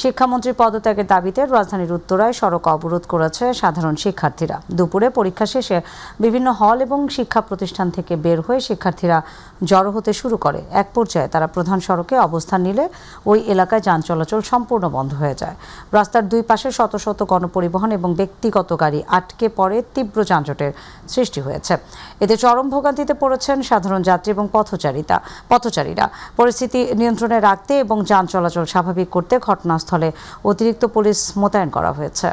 শিক্ষামন্ত্রীর পদত্যাগের দাবিতে রাজধানীর উত্তরায় সড়ক অবরোধ করেছে সাধারণ শিক্ষার্থীরা। দুপুরে পরীক্ষা শেষে বিভিন্ন হল এবং শিক্ষা প্রতিষ্ঠান থেকে বের হয়ে শিক্ষার্থীরা জড়ো হতে শুরু করে। এক পর্যায়ে তারা প্রধান সড়কে অবস্থান নিলে ওই এলাকায় যান চলাচল সম্পূর্ণ বন্ধ হয়ে যায়। রাস্তার দুই পাশে শত শত গণপরিবহন এবং ব্যক্তিগত গাড়ি আটকে পড়ে তীব্র যানজটের সৃষ্টি হয়েছে। এতে চরম ভোগান্তিতে পড়েছেন সাধারণ যাত্রী এবং পথচারীরা। পরিস্থিতি নিয়ন্ত্রণে রাখতে এবং যান চলাচল স্বাভাবিক করতে ঘটনাস্থলে অতিরিক্ত পুলিশ মোতায়েন করা হয়েছে।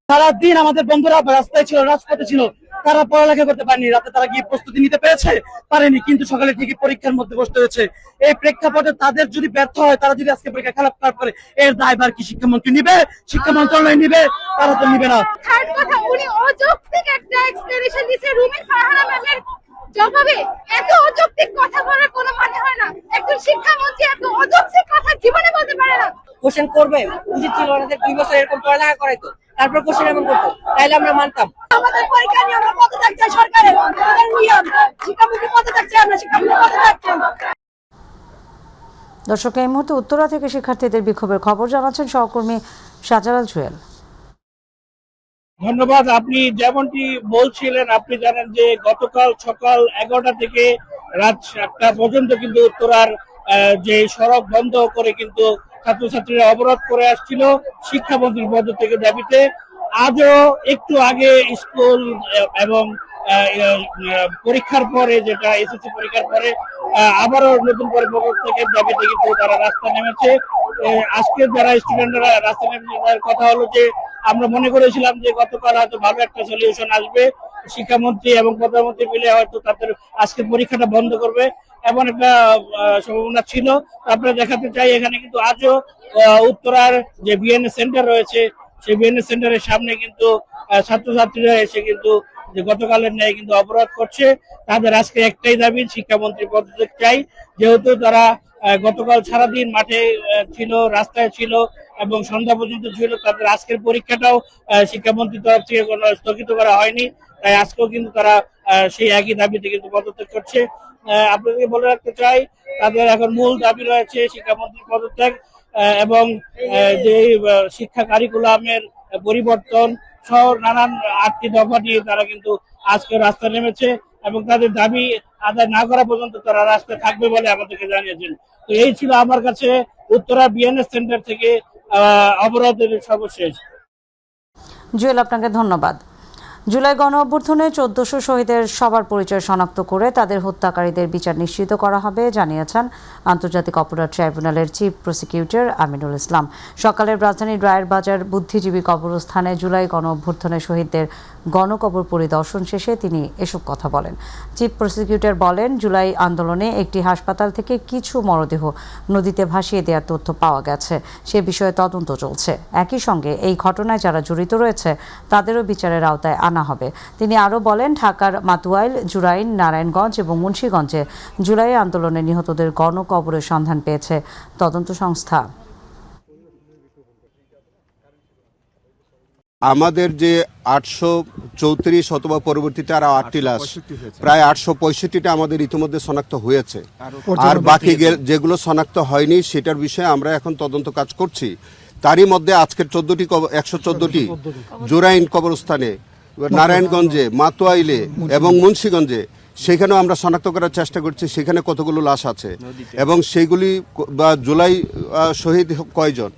সারাদিন আমাদের বন্ধুরা রাস্তায় ছিল, রাজপথে ছিল, তারা পড়ালেখা করতে পারেনি, রাতে তারা গিয়ে প্রস্তুতি নিতে পারেনি, কিন্তু সকালে ঠিকই পরীক্ষার মধ্যে বসতে হয়েছে। এই প্রেক্ষাপটে তাদের যদি ব্যর্থ হয়, তারা যদি আজকে পরীক্ষা খারাপ করার পরে এর দায়ভার কি শিক্ষামন্ত্রী নিবে? শিক্ষা মন্ত্রণালয় নিবে? তারা তো নিবে না। উনি অযৌক্তিক একটা এক্সপ্লেনেশন দিয়েছে রুমি ফারহানা ম্যামের জবাবে। এত অযৌক্তিক কথা বলার কোনো মানে হয় না। একজন শিক্ষামন্ত্রী এত অযৌক্তিক কথা জীবনে বলতে পারে না। কোশ্চেন করবে উচিত ছিল ওনাদের 2 বছর এরকম পড়ালেখা করাইতো, তারপর কোশ্চেন এমন করতো, তাইলে আমরা মানতাম। আমাদের পরীক্ষা নিয়ে আমরা পদত্যাগ চাই, সরকারের নিয়ম শিক্ষামন্ত্রী পদত্যাগ চাই, আমরা শিক্ষামন্ত্রী পদত্যাগ চাই। দর্শক, এই মুহূর্তে উত্তরা থেকে শিক্ষার্থীদের বিক্ষোভের খবর জানাচ্ছেন সহকর্মী শাহজালাল জুয়েল। ধন্যবাদ। আপনি যেমনটি বলছিলেন, আপনি জানেন যে গতকাল সকাল 11টা থেকে রাত 7টা পর্যন্ত কিন্তু উত্তরার যে সড়ক বন্ধ করে কিন্তু ছাত্রছাত্রীরা অবরোধ করে আসছিল শিক্ষামন্ত্রীর পদত্যাগের দাবিতে। আজও একটু আগে স্কুল এবং পরীক্ষার পরে, যেটা এসএসসি পরীক্ষার পরে আবারও নতুন করে পদত্যাগের দাবিতে কিন্তু তারা রাস্তা নেমেছে। আজকে যারা স্টুডেন্টরা রাস্তা নেমেছে তাদের কথা হলো যে আমরা মনে করেছিলাম যে গতকাল হয়তো ভালো একটা সলিউশন আসবে, শিক্ষামন্ত্রী এবং প্রধানমন্ত্রী মিলে হয়তো তাদের আজকে পরীক্ষাটা বন্ধ করবে, এমন একটা সম্ভাবনা ছিল। তারপরে দেখাতে চাই এখানে কিন্তু আজও উত্তরার যে বিএনএস সেন্টার রয়েছে, সেই বিএনএস সেন্টারের সামনে কিন্তু ছাত্রছাত্রীরা এসে কিন্তু যে গতকালের ন্যায় কিন্তু অবরোধ করছে। তাদের আজকে একটাই দাবি, শিক্ষামন্ত্রী পদত্যাগ চাই। যেহেতু তারা গতকাল সারাদিন মাঠে ছিল, রাস্তায় ছিল এবং সন্ধ্যা পর্যন্ত ছিল, তাদের আজকের পরীক্ষাটাও শিক্ষামন্ত্রীর তরফ থেকে কোনো স্থগিত করা হয়নি। তাই আজকেও কিন্তু তারা সেই একই দাবিতে কিন্তু পদত্যাগ করছে। আপনাদেরকে বলে রাখতে চাই, তাদের এখন মূল দাবি রয়েছে শিক্ষামন্ত্রীর পদত্যাগ এবং যে শিক্ষা কারিকুলামের পরিবর্তন সহ নানান 8টি দফা নিয়ে তারা কিন্তু আজকে রাস্তা নেমেছে এবং তাদের দাবি আদায় না করা পর্যন্ত তারা রাস্তায় থাকবে বলে আমাদেরকে জানিয়েছেন। তো এই ছিল আমার কাছে উত্তরা বিএনএস সেন্টার থেকে অবরোধের সর্বশেষ। জুয়েল, আপনাকে ধন্যবাদ। জুলাই গণ অভ্যুত্থানে 1400 শহীদের সবার পরিচয় শনাক্ত করে তাদের হত্যাকারীদের বিচার নিশ্চিত করা হবে জানিয়েছেন আন্তর্জাতিক অপরাধ ট্রাইব্যুনালের চিফ প্রসিকিউটর আমিনুল ইসলাম। সকালের রাজধানীর রায়ের বাজার বুদ্ধিজীবী কবরস্থানে জুলাই গণ অভ্যুত্থানে শহীদদের গণকবর পরিদর্শন শেষে তিনি এসব কথা বলেন। চিফ প্রসিকিউটর বলেন, জুলাই আন্দোলনে একটি হাসপাতাল থেকে কিছু মরদেহ নদীতে ভাসিয়ে দেওয়ার তথ্য পাওয়া গেছে, সে বিষয়ে তদন্ত চলছে। একই সঙ্গে এই ঘটনায় যারা জড়িত রয়েছে তাদেরও বিচারের আওতায় আনা হবে। তিনি আরও বলেন, ঢাকার মাতুয়াইল, জুরাইন, নারায়ণগঞ্জ এবং মুন্সিগঞ্জে জুলাই আন্দোলনে নিহতদের গণকবরের সন্ধান পেয়েছে তদন্ত সংস্থা। আমাদের যে 834 অথবা পরবর্তীতে আরো 8টি লাশ, প্রায় 865টা আমাদের ইতিমধ্যে শনাক্ত হয়েছে। আর বাকি যেগুলো শনাক্ত হয়নি সেটার বিষয়ে আমরা এখন তদন্ত কাজ করছি। তারই মধ্যে আজকের 114টি জুরাইন কবরস্থানে, নারায়ণগঞ্জে, মাতুয়াইলে এবং মুন্সিগঞ্জে, সেখানেও আমরা শনাক্ত করার চেষ্টা করছি সেখানে কতগুলো লাশ আছে এবং সেইগুলি বা জুলাই শহীদ কয়জন,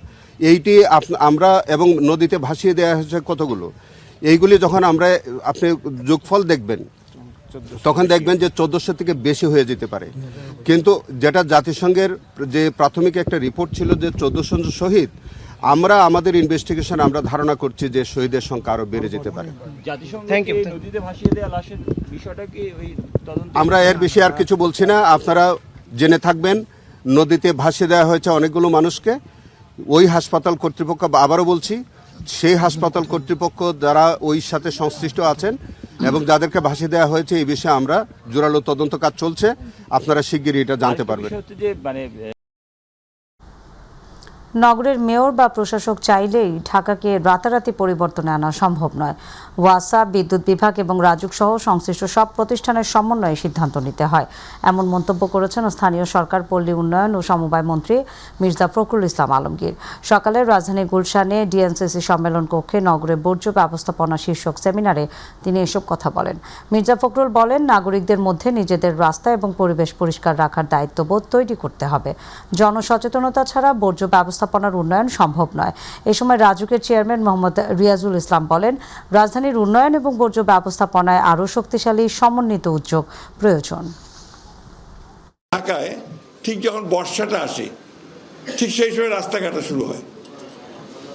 এইটি আমরা এবং নদীতে ভাসিয়ে দেওয়া হয়েছে কতগুলো, এইগুলি যখন আমরা আপনি যোগফল দেখবেন তখন দেখবেন যে 1400 থেকে বেশি হয়ে যেতে পারে। কিন্তু যেটা জাতিসংঘের যে প্রাথমিক একটা রিপোর্ট ছিল যে 1400 শহীদ, আমরা আমাদের ইনভেস্টিগেশন আমরা ধারণা করছি যে শহীদের সংখ্যা আরো বেড়ে যেতে পারে। আমরা এর বিষয়ে আর কিছু বলছি না, আপনারা জেনে থাকবেন। নদীতে ভাসিয়ে দেওয়া হয়েছে অনেকগুলো মানুষকে। ওই হাসপাতাল কর্তৃপক্ষ, আবারও বলছি, সেই হাসপাতাল কর্তৃপক্ষ যারা ওই সাথে সংশ্লিষ্ট আছেন এবং যাদেরকে ভাসিয়ে দেওয়া হয়েছে এই বিষয়ে আমরা জোরালো তদন্ত কাজ চলছে, আপনারা শিগগিরই এটা জানতে পারবেন। নগরের মেয়র বা প্রশাসক চাইলেই ঢাকাকে রাতারাতি পরিবর্তনে আনা সম্ভব নয়। ওয়াসা, বিদ্যুৎ বিভাগ এবং রাজুক সহ সংশ্লিষ্ট সব প্রতিষ্ঠানের সমন্বয়ে সিদ্ধান্ত নিতে হয়, এমন মন্তব্য করেছেন স্থানীয় সরকার, পল্লী উন্নয়ন ও সমবায় মন্ত্রী মির্জা ফখরুল ইসলাম আলমগীর। সকালে রাজধানী গুলশানে ডিএনসিসি সম্মেলন কক্ষে নগরে বর্জ্য ব্যবস্থাপনা শীর্ষক সেমিনারে তিনি এসব কথা বলেন। মির্জা ফখরুল বলেন, নাগরিকদের মধ্যে নিজেদের রাস্তা এবং পরিবেশ পরিষ্কার রাখার দায়িত্ববোধ তৈরি করতে হবে। জনসচেতনতা ছাড়া বর্জ্য ব্যবস্থাপনার উন্নয়ন সম্ভব নয়। এ সময় রাজুকের চেয়ারম্যান মোহাম্মদ রিয়াজুল ইসলাম বলেন, রাজধানীর উন্নয়ন এবং বর্জ্য ব্যবস্থাপনায় আরও শক্তিশালী সমন্বিত উদ্যোগ প্রয়োজন। ঢাকায় ঠিক যখন বর্ষাটা আসে ঠিক সেই সময় রাস্তা কাটা শুরু হয়,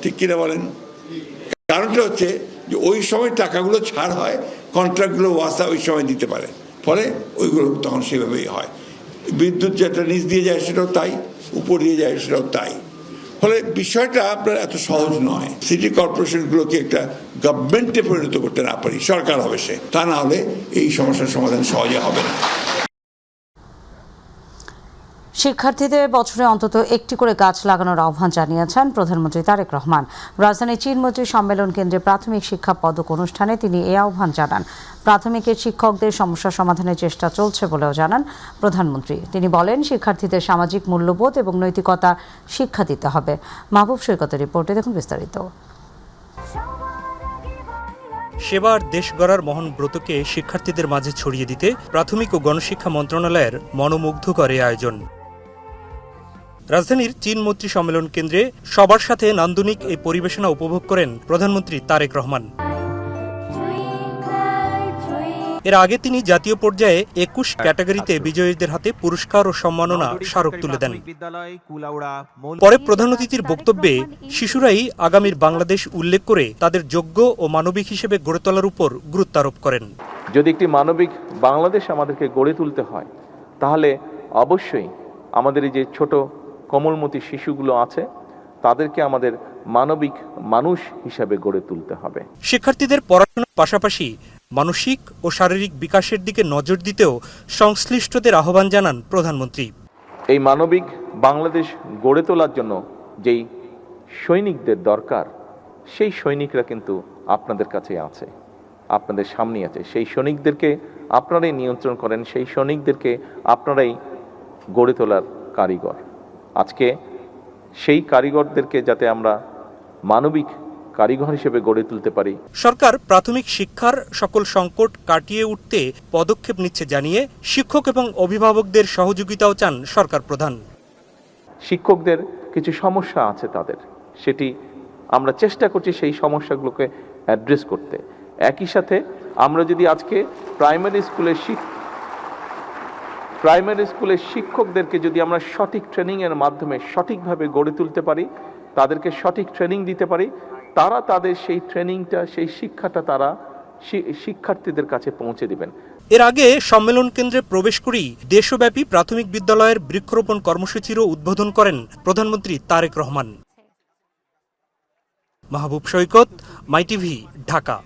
ঠিক কিনা বলেন? কারণটা হচ্ছে যে ওই সময় টাকাগুলো ছাড় হয়, কন্ট্রাক্টগুলো ওয়াসা ওই সময় দিতে পারে, ফলে ওইগুলো তখন সেভাবেই হয়। বিদ্যুৎ যেটা নিচ দিয়ে যায় সেটাও তাই, উপর দিয়ে যায় সেটাও তাই। ফলে বিষয়টা আপনার এত সহজ নয়। সিটি কর্পোরেশনগুলোকে একটা গভর্নমেন্টে পরিণত করতে না পারি, সরকার হবে সে, তা না হলে এই সমস্যার সমাধান সহজে হবে না। শিক্ষার্থীদের বছরে অন্তত একটি করে গাছ লাগানোর আহ্বান জানিয়েছেন প্রধানমন্ত্রী তারেক রহমান। রাজধানীর চীনমৈত্রী সম্মেলন কেন্দ্রে প্রাথমিক শিক্ষা পদক অনুষ্ঠানে তিনি এই আহ্বান জানান। প্রাথমিকের শিক্ষকদের সমস্যা সমাধানের চেষ্টা চলছে বলেও জানান প্রধানমন্ত্রী। তিনি বলেন, শিক্ষার্থীদের সামাজিক মূল্যবোধ এবং নৈতিকতা শিক্ষা দিতে হবে। মাহবুব সৈকতের রিপোর্টে দেখুন বিস্তারিত। সেবার দেশ গড়ার মহান ব্রতকে শিক্ষার্থীদের মাঝে ছড়িয়ে দিতে প্রাথমিক ও গণশিক্ষা মন্ত্রণালয়ের মনোমুগ্ধকর এই আয়োজন। রাজধানীর চীনমৈত্রী সম্মেলন কেন্দ্রে সবার সাথে নান্দনিক এই পরিবেশনা উপভোগ করেন প্রধানমন্ত্রী তারেক রহমান। এর আগে তিনি জাতীয় পর্যায়ে ২১ ক্যাটাগরিতে বিজয়ীদের হাতে পুরস্কার ও সম্মাননা স্মারক তুলে দেন। পরে প্রধান অতিথির বক্তব্যে শিশুরাই আগামীর বাংলাদেশ উল্লেখ করে তাদের যোগ্য ও মানবিক হিসেবে গড়ে তোলার উপর গুরুত্ব আরোপ করেন। যদি একটি মানবিক বাংলাদেশ আমাদেরকে গড়ে তুলতে হয়, তাহলে অবশ্যই আমাদের এই যে ছোট কোমলমতি শিশুগুলো আছে তাদেরকে আমাদের মানবিক মানুষ হিসাবে গড়ে তুলতে হবে। শিক্ষার্থীদের পড়াশোনার পাশাপাশি মানসিক ও শারীরিক বিকাশের দিকে নজর দিতেও সংশ্লিষ্টদের আহ্বান জানান প্রধানমন্ত্রী। এই মানবিক বাংলাদেশ গড়ে তোলার জন্য যেই সৈনিকদের দরকার, সেই সৈনিকরা কিন্তু আপনাদের কাছে আছে, আপনাদের সামনে আছে। সেই সৈনিকদেরকে আপনারাই নিয়ন্ত্রণ করেন, সেই সৈনিকদেরকে আপনারাই গড়ে তোলার কারিগর। আজকে সেই কারিগরদেরকে যাতে আমরা মানবিক কারিগর হিসেবে গড়ে তুলতে পারি। সরকার প্রাথমিক শিক্ষার সকল সংকট কাটিয়ে উঠতে পদক্ষেপ নিচ্ছে জানিয়ে শিক্ষক এবং অভিভাবকদের সহযোগিতাও চান সরকার প্রধান। শিক্ষকদের কিছু সমস্যা আছে তাদের, সেটি আমরা চেষ্টা করছি সেই সমস্যাগুলোকে অ্যাড্রেস করতে। একই সাথে আমরা যদি আজকে প্রাইমারি স্কুলের শিক্ষকদেরকে যদি আমরা সঠিক ট্রেনিংয়ের মাধ্যমে সঠিকভাবে গড়ে তুলতে পারি, তাদেরকে সঠিক ট্রেনিং দিতে পারি, তারা তাদের সেই ট্রেনিংটা, সেই শিক্ষাটা তারা শিক্ষার্থীদের কাছে পৌঁছে দিবেন। এর আগে সম্মেলন কেন্দ্রে প্রবেশ করেই দেশব্যাপী প্রাথমিক বিদ্যালয়ের বৃক্ষরোপণ কর্মসূচিরও উদ্বোধন করেন প্রধানমন্ত্রী তারেক রহমান। মাহবুব সৈকত, মাইটিভি, ঢাকা।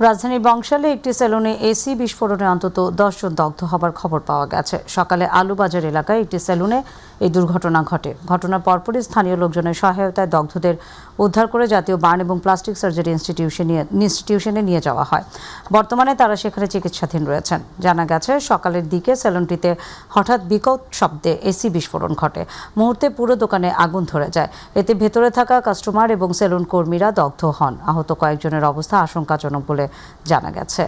রাজধানীর বংশালে একটি সেলুনে এসি বিস্ফোরণে অন্তত 10 জন দগ্ধ হবার খবর পাওয়া গেছে। সকালে আলুবাজার এলাকায় একটি সেলুনে এই দুর্ঘটনা ঘটে। ঘটনার পরপরই স্থানীয় লোকজনের সহায়তায় দগ্ধদের উদ্ধার করে জাতীয় বার্ন এবং প্লাস্টিক সার্জারি ইনস্টিটিউশনে নিয়ে যাওয়া হয়। বর্তমানে তারা সেখানে চিকিৎসাধীন রয়েছেন। জানা গেছে, সকালের দিকে সেলুনটিতে হঠাৎ বিকট শব্দে এসি বিস্ফোরণ ঘটে। মুহূর্তে পুরো দোকানে আগুন ধরে যায়। এতে ভেতরে থাকা কাস্টমার এবং সেলুন কর্মীরা দগ্ধ হন। আহত কয়েকজনের অবস্থা আশঙ্কাজনক বলে জানা গেছে।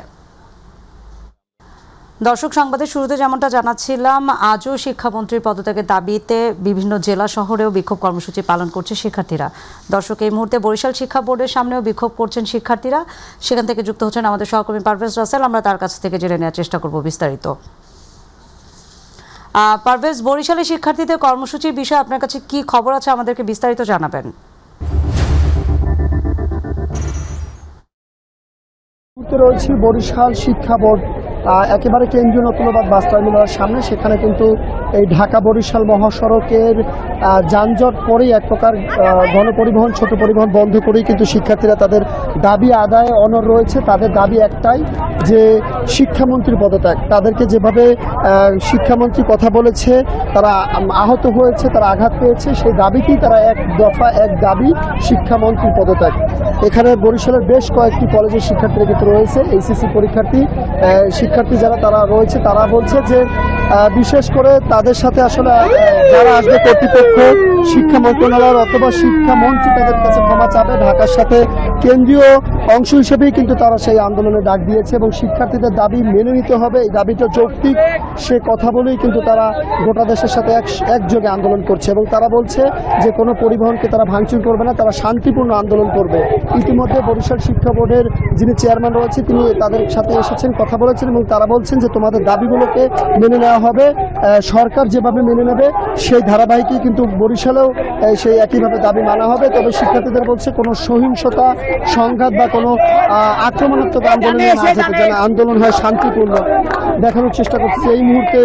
দর্শক, সংবাদের শুরুতে যেমনটা জানাচ্ছিলাম, আজও শিক্ষামন্ত্রীর পদত্যাগের দাবিতে বিভিন্ন জেলা শহরেও বিক্ষোভ কর্মসূচি পালন করছে শিক্ষার্থীরা। দর্শক, এই মুহূর্তে বরিশাল শিক্ষা বোর্ডের সামনেও বিক্ষোভ করছেন শিক্ষার্থীরা। সেখান থেকে যুক্ত হচ্ছেন আমাদের সহকর্মী পারভেজ রাসেল। আমরা তার কাছ থেকে জেনে নেওয়ার চেষ্টা করব বিস্তারিত। পারভেজ, বরিশালের শিক্ষার্থীদের কর্মসূচির বিষয়ে আপনার কাছে কি খবর আছে, আমাদেরকে বিস্তারিত জানাবেন। রয়েছে বরিশাল শিক্ষা বোর্ড একেবারে কেন্দ্রীয় নতুনবাদ বাস টার্মিনালের সামনে। সেখানে কিন্তু এই ঢাকা বরিশাল মহাসড়কের যানজট পরেই এক প্রকার গণপরিবহন ছোট পরিবহন বন্ধ করেই কিন্তু শিক্ষার্থীরা তাদের দাবি আদায়ে অনড় রয়েছে। তাদের দাবি একটাই যে শিক্ষামন্ত্রীর পদত্যাগ। তাদেরকে যেভাবে শিক্ষামন্ত্রী কথা বলেছে, তারা আহত হয়েছে, তারা আঘাত পেয়েছে, সেই দাবিতেই তারা এক দফা এক দাবি শিক্ষামন্ত্রীর পদত্যাগ। এখানে বরিশালের বেশ কয়েকটি কলেজের শিক্ষার্থীরা কিন্তু রয়েছে, এইচএসসি শিক্ষার্থী যারা তারা রয়েছে, তারা বলছে যে বিশেষ করে তাদের সাথে আসলে যারা আসবে কর্তৃপক্ষ, শিক্ষা মন্ত্রণালয় অথবা শিক্ষামন্ত্রী তাদের কাছে ক্ষমা চাবে। ঢাকার সাথে কেন্দ্রীয় অংশ হিসেবেই কিন্তু তারা সেই আন্দোলনে ডাক দিয়েছে এবং শিক্ষার্থীদের দাবি মেনে নিতে হবে, এই দাবিটা যৌক্তিক, সে কথা বলেই কিন্তু তারা গোটা দেশের সাথে একযোগে আন্দোলন করছে এবং তারা বলছে যে কোনো পরিবহনকে তারা ভাঙচুর করবে না, তারা শান্তিপূর্ণ আন্দোলন করবে। ইতিমধ্যে বরিশাল শিক্ষা বোর্ডের যিনি চেয়ারম্যান রয়েছে তিনি তাদের সাথে এসেছেন, কথা বলেছেন এবং তারা বলছেন যে তোমাদের দাবিগুলোকে মেনে নেওয়া হবে, সরকার যেভাবে মেনে নেবে সেই ধারাবাহিকই কিন্তু বরিশালেও সেই একইভাবে দাবি মানা হবে। তবে শিক্ষার্থীদের বলছে কোনো সহিংসতা, সংঘাত বা কোনো আক্রমণাত্মক আন্দোলনে না যেতে যেন আন্দোলন হয় শান্তিপূর্ণ। দেখানোর চেষ্টা করছে এই মুহূর্তে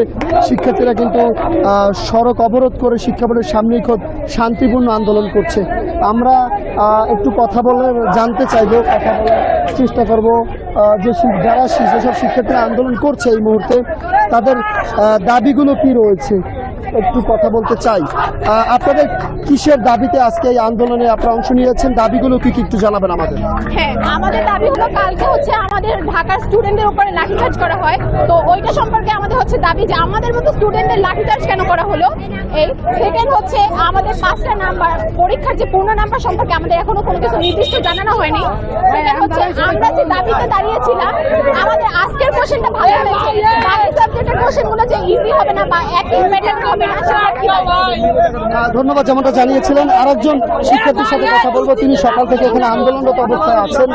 শিক্ষার্থীরা কিন্তু সড়ক অবরোধ করে শিক্ষা বোর্ডের সামনেই খোদ শান্তিপূর্ণ আন্দোলন করছে। আমরা একটু কথা বলে জানতে চাইব, কথা বলার চেষ্টা করব যে যারা যেসব শিক্ষার্থীরা আন্দোলন করছে এই মুহূর্তে তাদের দাবিগুলো কি রয়েছে, একটু কথা বলতে চাই। আপনাদের কিসের দাবিতে আজকে এই আন্দোলনে আপনারা অংশ নিয়েছেন, দাবিগুলো কি কি একটু জানাবেন আমাদের? হ্যাঁ, আমাদের দাবি হলো কালকে হচ্ছে আমাদের ঢাকার স্টুডেন্টদের উপরে লাঠিচার্জ করা হয়, তো ওইটা সম্পর্কে আমাদের হচ্ছে দাবি যে আমাদের মতো স্টুডেন্টদের লাঠিচার্জ কেন করা হলো। এই সেকেন্ড হচ্ছে আমাদের 5টা নাম্বার পরীক্ষার যে পূর্ণ নাম্বার সম্পর্কে আমাদের এখনো কোনো কিছু নির্দিষ্ট জানানো হয়নি। হচ্ছে আমরা যে দাবিতে দাঁড়িয়েছিলাম, আমাদের আজকের কোশ্চেনটা ভালো হয়েছে, বাকি সাবজেক্টের কোশ্চেনগুলো যে ইজি হবে না বা একই প্যাটার্ন হবে না। ধন্যবাদ। যেমনটা জানিয়েছিলেন আরেকজন শিক্ষার্থীর সাথে কথা বলবো, তিনি সকাল থেকে এখানে আন্দোলনরত অবস্থায় আছেন।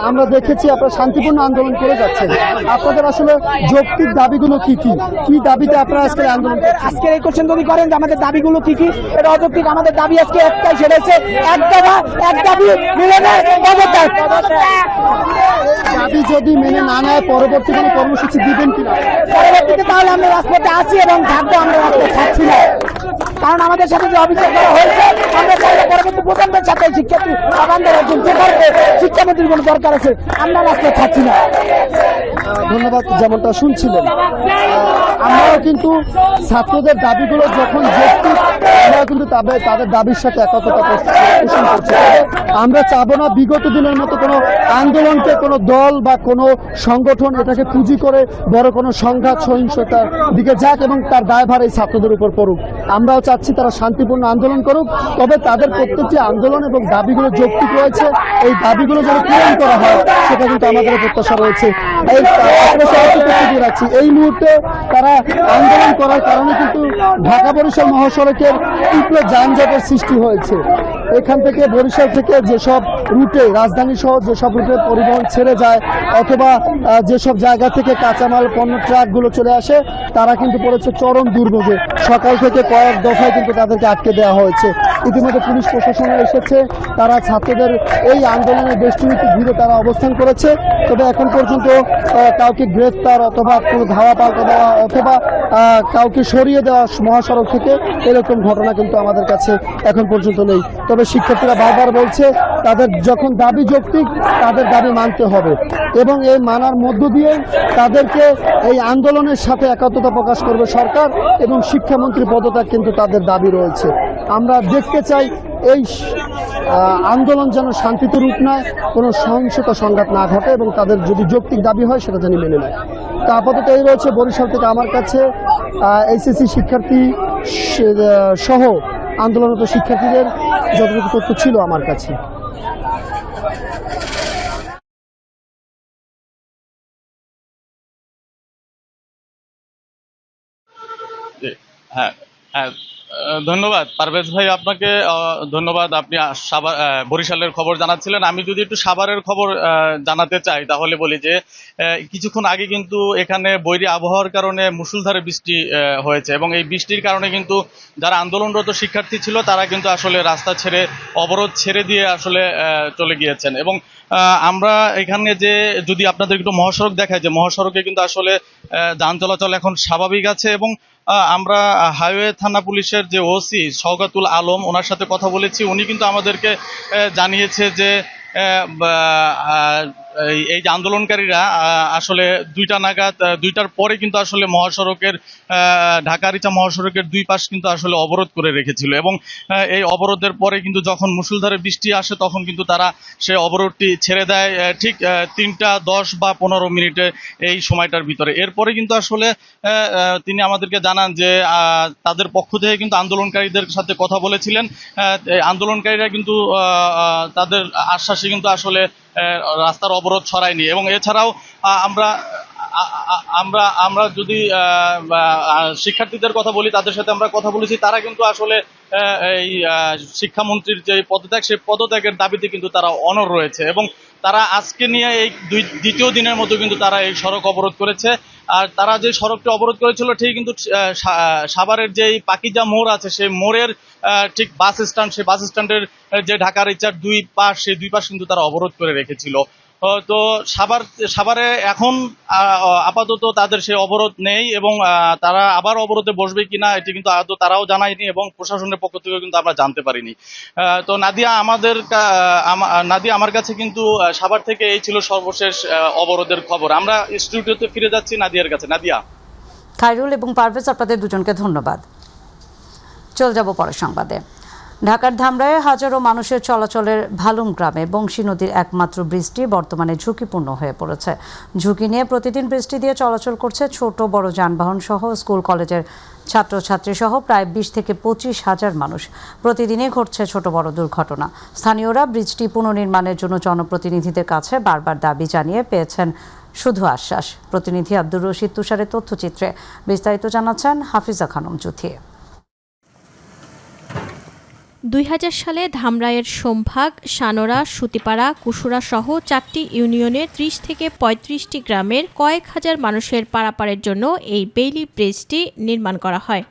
আমরা দেখেছি আপনারা শান্তিপূর্ণ আন্দোলন করে যাচ্ছেন, আপনাদের আসলে যৌক্তিক দাবিগুলো কি কি, কি দাবিতে আপনারা আজকে আন্দোলন? আজকে এই কোশ্চেন যদি করেন যে আমাদের দাবিগুলো কি কি, এটা অযৌক্তিক। আমাদের দাবি আজকে একটাই, সেটা হচ্ছে এক দাবি মেনে নেয় পদত্যাগ। দাবি যদি মেনে না নেয় পরবর্তী কোনো কর্মসূচি দিবেন কিনা? পরবর্তীতে তাহলে আমরা রাজপথে আছি এবং থাকবো, আমরা রাজপথে থাকছি না, কারণ আমাদের সাথে যে অভিযোগ করা হয়েছে আমরা চাইলে পরবর্তী প্রজন্মের সাথে শিক্ষার্থী আমাদের একজন শিক্ষামন্ত্রীর কোনো দরকার আছে, আমরা রাজপথে থাকছি না। ধন্যবাদ। যেমনটা শুনছিলেন আমরাও কিন্তু ছাত্রদের দাবিগুলো যখন যৌক্তিক, আমরাও কিন্তু তাদের দাবির সাথে একত্রতা পোষণ করছি। আমরা চাবো না বিগত দিনের মতো কোনো আন্দোলনকে কোনো দল বা কোনো সংগঠন এটাকে পুঁজি করে বড় কোনো সংঘাত সহিংসতার দিকে যাক এবং তার দায়ভার এই ছাত্রদের উপর পড়ুক। আমরাও চাচ্ছি তারা শান্তিপূর্ণ আন্দোলন করুক, তবে তাদের প্রত্যেকটি আন্দোলন এবং দাবিগুলো যৌক্তিক রয়েছে, এই দাবিগুলো যেন পূরণ করা হয় সেটা কিন্তু আমাদের প্রত্যাশা রয়েছে। রাখছি এই মুহূর্তে তারা আন্দোলন করার কারণে কিন্তু ঢাকা বরিশাল মহাসড়কের তীব্র যানজটের সৃষ্টি হয়েছে। এখান থেকে বরিশাল থেকে যেসব রুটে রাজধানী সহ যেসব রুটে পরিবহন ছেড়ে যায় অথবা যেসব জায়গা থেকে কাঁচামাল পণ্য ট্রাকগুলো চলে আসে তারা কিন্তু পড়েছে চরম দুর্ভোগে। সকাল থেকে কয়েক দফায় কিন্তু তাদেরকে আটকে দেওয়া হয়েছে। ইতিমধ্যে পুলিশ প্রশাসনে এসেছে, তারা ছাত্রদের এই আন্দোলনের বেষ্টনীতে ঘিরে তারা অবস্থান করেছে, তবে এখন পর্যন্ত কাউকে গ্রেফতার অথবা কোনো ধাওয়া পাল্টা দেওয়া অথবা কাউকে সরিয়ে দেওয়া মহাসড়ক থেকে এরকম ঘটনা কিন্তু আমাদের কাছে এখন পর্যন্ত নেই। তবে শিক্ষার্থীরা বারবার বলছে তাদের যখন দাবি যৌক্তিক তাদের দাবি মানতে হবে এবং এই মানার মধ্য দিয়ে তাদেরকে এই আন্দোলনের সাথে একাত্মতা প্রকাশ করবে সরকার এবং শিক্ষামন্ত্রী পদত্যাগ কিন্তু তাদের দাবি রয়েছে। আমরা দেখতে চাই এই আন্দোলন যেন শান্তিতে রূপ নেয়, কোনো সহিংসতা সংঘাত না ঘটে এবং তাদের যদি যৌক্তিক দাবি হয় সেটা যেন মেনে নেয়। তো আপাতত এই রয়েছে বরিশাল থেকে আমার কাছে এইচএসসি শিক্ষার্থী সহ আন্দোলনরত শিক্ষার্থীদের যতটুকু তথ্য ছিল আমার কাছে। হ্যাঁ হ্যাঁ, ধন্যবাদ পারভেজ ভাই, আপনাকে ধন্যবাদ। আপনি বরিশালের খবর জানাচ্ছিলেন। আমি যদি একটু সাভারের খবর জানাতে চাই তাহলে বলি যে কিছুক্ষণ আগে কিন্তু এখানে বৈরী আবহাওয়ার কারণে মুষলধারে বৃষ্টি হয়েছে এবং এই বৃষ্টির কারণে কিন্তু যারা আন্দোলনরত শিক্ষার্থী ছিল তারা কিন্তু আসলে রাস্তা ছেড়ে অবরোধ ছেড়ে দিয়ে আসলে চলে গিয়েছেন। এবং আমরা এখানে যে যদি আপনাদের একটু মহাসড়ক দেখায় যে মহাসড়কে কিন্তু আসলে যান চলাচল এখন স্বাভাবিক আছে এবং আমরা হাইওয়ে থানা পুলিশের যে ওসি শওকতুল আলম ওনার সাথে কথা বলেছি। উনি কিন্তু আমাদেরকে জানিয়েছে যে এই যে আন্দোলনকারীরা আসলে 2টা নাগাদ 2টার পরে কিন্তু আসলে মহাসড়কের ঢাকা আরিচা মহাসড়কের 2 পাশ কিন্তু আসলে অবরোধ করে রেখেছিল এবং এই অবরোধের পরে কিন্তু যখন মুষলধারে বৃষ্টি আসে তখন কিন্তু তারা সেই অবরোধটি ছেড়ে দেয় ঠিক 3:10 বা 15 মিনিটে এই সময়টার ভিতরে। এরপরে কিন্তু আসলে তিনি আমাদেরকে জানান যে তাদের পক্ষ থেকে কিন্তু আন্দোলনকারীদের সাথে কথা বলেছিলেন। আন্দোলনকারীরা কিন্তু তাদের আশ্বাসে কিন্তু আসলে রাস্তার অবরোধ ছড়ায়নি এবং এছাড়াও আমরা যদি শিক্ষার্থীদের কথা বলি, তাদের সাথে আমরা কথা বলেছি, তারা কিন্তু আসলে এই শিক্ষামন্ত্রীর যে পদত্যাগ সেই পদত্যাগের দাবিতে কিন্তু তারা অনড় রয়েছে এবং তারা আজকে নিয়ে এই দ্বিতীয় দিনের মতো কিন্তু তারা এই সড়ক অবরোধ করেছে। আর তারা যে সড়কটি অবরোধ করেছিল ঠিক কিন্তু সাভারের যে পাকিজা মোড় আছে সেই মোড়ের ঠিক বাস স্ট্যান্ড, সেই বাস স্ট্যান্ডের যে ঢাকা রিচার 2 পাশ সেই 2 পাশ কিন্তু তারা অবরোধ করে রেখেছিল। তো সাভারে এখন আপাতত তাদের সেই অবরোধ নেই এবং তারা আবার অবরোধে বসবে কিনা এটি কিন্তু আদৌ তারাও জানায়নি এবং প্রশাসনের পক্ষ থেকে কিন্তু আমরা জানতে পারিনি। তো নাদিয়া আমার কাছে কিন্তু সাভার থেকে এই ছিল সর্বশেষ অবরোধের খবর। আমরা স্টুডিওতে ফিরে যাচ্ছি নাদিয়ার কাছে। নাদিয়া। খায়রুল এবং পারভেজ, আপনাদের দুজনকে ধন্যবাদ। চলে যাব পরের সংবাদে। ঢাকার ধামরায়ে হাজারো মানুষের চলাচলের ভালুম গ্রামে বংশী নদীর একমাত্র ব্রিজটি বর্তমানে ঝুঁকিপূর্ণ হয়ে পড়েছে। ঝুঁকি নিয়ে প্রতিদিন ব্রিজটি দিয়ে চলাচল করছে ছোট বড় যানবাহন সহ স্কুল কলেজের ছাত্রছাত্রী সহ প্রায় 20 থেকে 25 হাজার মানুষ। প্রতিদিনই ঘটছে ছোট বড় দুর্ঘটনা। স্থানীয়রা ব্রিজটি পুনর্নির্মাণের জন্য জনপ্রতিনিধিদের কাছে বারবার দাবি জানিয়ে পেয়েছেন শুধু আশ্বাস। প্রতিনিধি আব্দুর রশিদ তুষারের তথ্যচিত্রে বিস্তারিত জানাচ্ছেন হাফিজা খানম জুথি। 2000 সালে ধামরাইয়ের সোমভাগ, সানোরা, সুতিপাড়া, কুশুরা সহ 4টি ইউনিয়নের 30 থেকে 35টি গ্রামের কয়েক হাজার মানুষের পারাপারের জন্য এই বেইলি ব্রিজটি নির্মাণ করা হয়।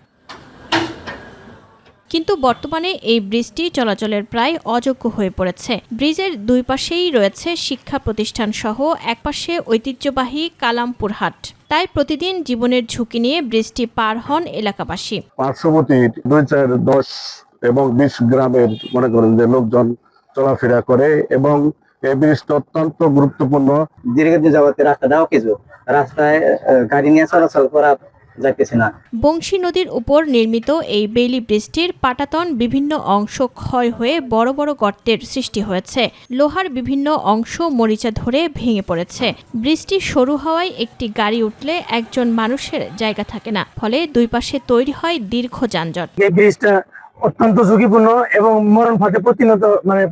কিন্তু বর্তমানে এই ব্রিজটি চলাচলের প্রায় অযোগ্য হয়ে পড়েছে। ব্রিজের 2 পাশেই রয়েছে শিক্ষা প্রতিষ্ঠান সহ একপাশে ঐতিহ্যবাহী কালামপুর হাট। তাই প্রতিদিন জীবনের ঝুঁকি নিয়ে ব্রিজটি পার হন এলাকাবাসী। পার্শ্ববর্তী 2, 4, 10 এবং 20 গ্রামের মনে করেন যে লোকজন চলাফেরা করে এবং এই ব্রিজটা অত্যন্ত গুরুত্বপূর্ণ। দীর্ঘদিন যাবত রাস্তাটাও কিছু রাস্তায় গাড়ি নিয়ে চলাচল করা যাইতেছে না। বংশী নদীর উপর নির্মিত এই বেইলি ব্রিজটির পাটাতন বিভিন্ন অংশ ক্ষয় হয়ে বড় বড় গর্তের সৃষ্টি হয়েছে। লোহার বিভিন্ন অংশ মরিচা ধরে ভেঙে পড়েছে। ব্রিজটি সরু হওয়ায় একটি গাড়ি উঠলে একজন মানুষের জায়গা থাকে না, ফলে 2 পাশে তৈরি হয় দীর্ঘ যানজট। এই ব্রিজটা অত্যন্ত ঝুঁকিপূর্ণ এবং মরণ ফাঁদে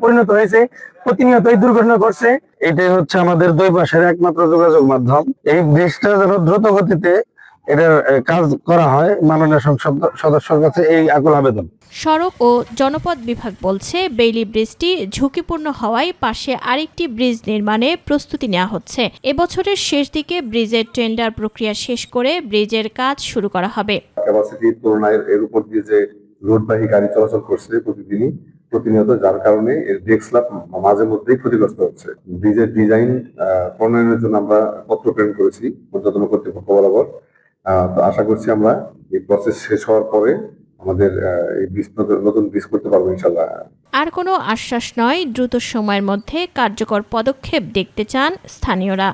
পরিণত হয়েছে। প্রতিনিয়তই দুর্ঘটনা ঘটছে। এটাই হচ্ছে আমাদের 2 পাশের একমাত্র যোগাযোগ মাধ্যম। এই ব্রিজটা যেন দ্রুত গতিতে এটার কাজ করা হয়, মাননীয় সংসদ সদস্যের কাছে এই আকুল আবেদন। সড়ক ও জনপথ বিভাগ বলছে বেইলি ব্রিজটি ঝুঁকিপূর্ণ হওয়ায় পাশে আরেকটি ব্রিজ নির্মাণে প্রস্তুতি নেওয়া হচ্ছে। এবছরের শেষ দিকে ব্রিজের টেন্ডার প্রক্রিয়া শেষ করে ব্রিজের কাজ শুরু করা হবে। ক্যাপাসিটির তুলনায় এর উপর দিয়ে যে রোডবাহী গাড়ি চলাচল করছে প্রতিনিয়ত, যার কারণে এর ব্রেক স্ল্যাব মাঝে মধ্যেই ক্ষতিগ্রস্ত হচ্ছে। ব্রিজের ডিজাইন প্রণয়নের জন্য আমরা পত্র প্রেরণ করেছি ঊর্ধ্বতন কর্তৃপক্ষ বরাবর। তো আশা করছি আমরা এই প্রসেস শেষ হওয়ার পরে আমাদের এই ব্রিজ নতুন ব্রিজ করতে পারবো ইনশাল্লাহ। আর কোনো আশ্বাস নয়, দ্রুত সময়ের মধ্যে কার্যকর পদক্ষেপ দেখতে চান স্থানীয়রা।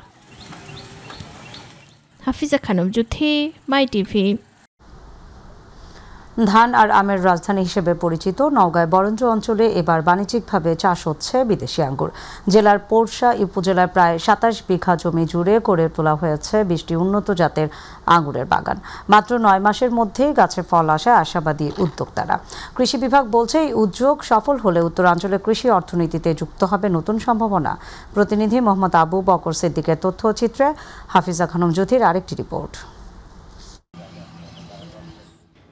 হাফিজা খানম জুথি, মাই টিভি। ধান আর আমের রাজধানী হিসেবে পরিচিত নওগাঁয় বরেন্দ্র অঞ্চলে এবার বাণিজ্যিকভাবে চাষ হচ্ছে বিদেশি আঙ্গুর। জেলার পোরশা উপজেলায় প্রায় 27 বিঘা জমি জুড়ে গড়ে তোলা হয়েছে 20টি উন্নত জাতের আঙ্গুরের বাগান। মাত্র 9 মাসের মধ্যেই গাছে ফল আসায় আশাবাদী উদ্যোক্তারা। কৃষি বিভাগ বলছে এই উদ্যোগ সফল হলে উত্তরাঞ্চলের কৃষি অর্থনীতিতে যুক্ত হবে নতুন সম্ভাবনা। প্রতিনিধি মোহাম্মদ আবু বকর সিদ্দিকের তথ্যচিত্রে হাফিজা খানম জ্যোতির আরেকটি রিপোর্ট।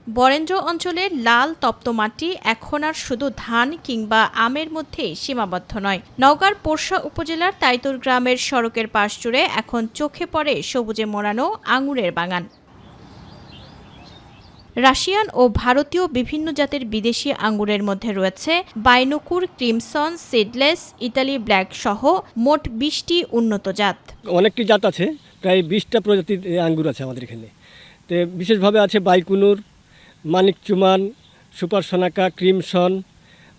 বরেন্দ্র অঞ্চলের লাল তপ্ত মাটি এখন আর শুধু ধান কিংবা আমের মধ্যেই সীমাবদ্ধ নয়। নওগাঁর পোরশা উপজেলার তাইতুর গ্রামের সড়কের পাশ জুড়ে এখন চোখে পড়ে সবুজে মোড়ানো আঙুরের বাগান। রাশিয়ান ও ভারতীয় বিভিন্ন জাতের বিদেশি আঙ্গুরের মধ্যে রয়েছে বাইনোকুর, ক্রিমসন, সিডলেস, ইতালি ব্ল্যাক সহ মোট 20টি উন্নত জাত। অনেকটি জাত আছে, প্রায় 20টা প্রজাতির আঙ্গুর আছে আমাদের এখানে। তো বিশেষভাবে আছে বাইকুনুর, মানিক চুমান, সুপার সোনাকা, ক্রিমসন,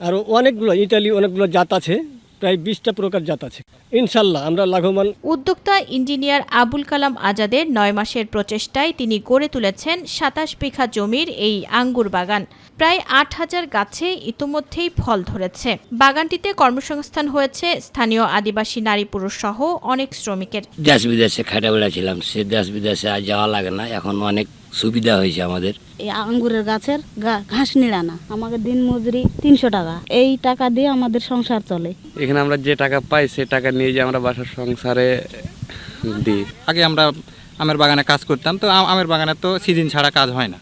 আরও অনেকগুলো ইটালি অনেকগুলো জাত আছে, প্রায় 20টা প্রকার জাত আছে। ইনশাল্লাহ আমরা লাভবান। উদ্যোক্তা ইঞ্জিনিয়ার আবুল কালাম আজাদের 9 মাসের প্রচেষ্টায় তিনি গড়ে তুলেছেন 27 বিঘা জমির এই আঙ্গুর বাগান। প্রায় 8000 গাছে ইতোমধ্যেই ফল ধরেছে। বাগানটিতে কর্মসংস্থান হয়েছে স্থানীয় আদিবাসী নারী পুরুষ সহ অনেক শ্রমিকের। দেশ বিদেশে খাটা বেড়াছিলাম, সে দেশ বিদেশে আর যাওয়া লাগে না, এখন অনেক সুবিধা হয়েছে আমাদের। এই আঙ্গুরের গাছের ঘাস নিড়ানা আমাদের দিন মজুরি 300 টাকা, এই টাকা দিয়ে আমাদের সংসার চলে। এখানে আমরা যে টাকা পাই সে টাকা নিয়ে যে আমরা বাসার সংসারে দিই। আগে আমরা আমের বাগানে কাজ করতাম, তো আমের বাগানে তো সিজন ছাড়া কাজ হয় না,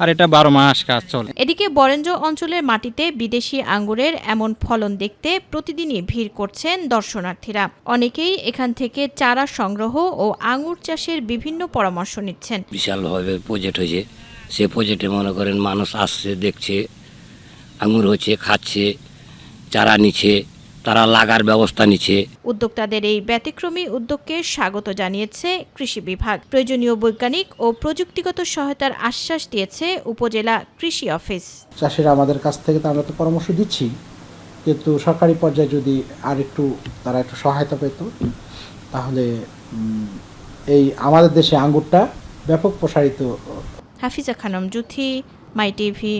আর এটা 12 মাস কাজ চলে। এদিকে বরেন্দ্র অঞ্চলের মাটিতে বিদেশি আঙ্গুরের এমন ফলন দেখতে প্রতিদিনই ভিড় করছেন দর্শনার্থীরা। অনেকেই এখান থেকে চারা সংগ্রহ ও আঙ্গুর চাষের বিভিন্ন পরামর্শ নিচ্ছেন। বিশালভাবে প্রজেক্ট হয়েছে, সে প্রজেক্টে মনে করেন মানুষ আসছে, দেখছে, আঙ্গুর হচ্ছে, খাচ্ছে, চারা নিচ্ছে, তারা লাগার ব্যবস্থা নিচ্ছে। উদ্যোক্তাদের এই ব্যতিক্রমী উদ্যোগকে স্বাগত জানিয়েছে কৃষি বিভাগ। প্রয়োজনীয় বৈজ্ঞানিক ও প্রযুক্তিগত সহায়তার আশ্বাস দিয়েছে উপজেলা কৃষি অফিস। চাষিরা আমাদের কাছ থেকে তো আমরা তো পরামর্শ দিচ্ছি, কিন্তু সরকারি পর্যায়ে যদি আর একটু তারা একটু সহায়তা পেত, তাহলে এই আমাদের দেশে আঙ্গুরটা ব্যাপক প্রসারিত। হাফিজা খানম জুথি, মাই টিভি।